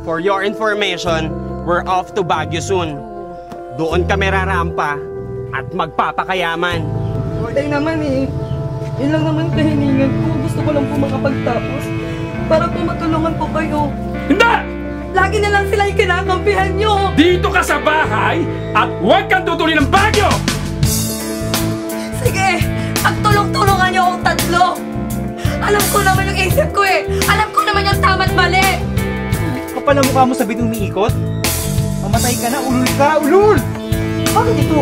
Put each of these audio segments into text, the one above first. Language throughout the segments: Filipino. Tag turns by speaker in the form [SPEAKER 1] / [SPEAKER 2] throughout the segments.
[SPEAKER 1] For your information, we're off to Baguio soon. Doon kami rarampa at magpapakayaman.
[SPEAKER 2] Tay naman eh. Yun lang naman kahilingan ko. Gusto ko lang po makapagtapos. Para po matulungan po kayo.
[SPEAKER 3] Hindi!
[SPEAKER 2] Lagi na lang sila yung kinakampihan nyo.
[SPEAKER 3] Dito ka sa bahay at huwag kang tutuloy ng Baguio!
[SPEAKER 2] Sige, pagtulong-tulungan nyo akong tatlo. Alam ko naman yung isip ko eh. Alam ko naman yung tama't mali.
[SPEAKER 4] Kapal ang mukha mo sa bitong umiikot? Mamatay ka na, ulul ka, ulul! Bakit ito?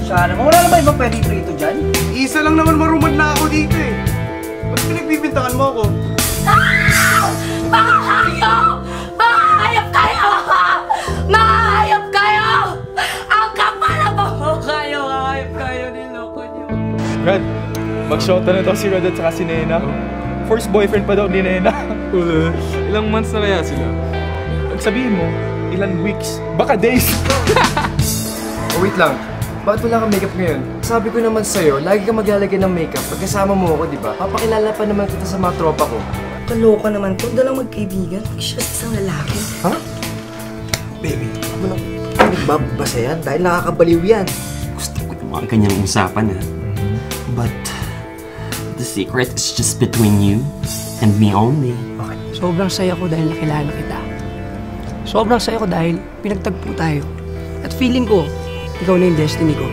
[SPEAKER 4] Sana, wala na ba ibang pwede prito dyan?
[SPEAKER 5] Isa lang naman marumad na ako dito eh. Ba't pinagbibintangan mo ako?
[SPEAKER 2] Ah! Mga hayop! Mga hayop kayo! Mga hayop kayo! Ang kapal na po kayo! Hayop kayo, niloko niyo.
[SPEAKER 4] Brad, mag-shota na daw si Rod at saka si Nena. First boyfriend pa daw ni Nena.
[SPEAKER 3] Ilang months na kaya sila?
[SPEAKER 4] Sabihin mo, ilan weeks, baka days.
[SPEAKER 5] Oh, wait lang. Bakit wala kang makeup ngayon? Sabi ko naman sa'yo, lagi kang maglalagay ng makeup. Pagkasama mo ako, di ba? Papakilala pa naman kita sa mga tropa ko.
[SPEAKER 2] Kaloka naman to. Dalang magkaibigan. Siya sa isang lalaki.
[SPEAKER 5] Ha? Baby, ano nang nagbabasa yan? Dahil nakakabaliw yan.
[SPEAKER 1] Gusto ko yung mga ganyang usapan ha. But the secret is just between you and me only.
[SPEAKER 6] Sobrang saya ko dahil nakilala kita. Sobrang saya ko dahil pinagtagpo tayo. At feeling ko, ikaw na yung destiny ko.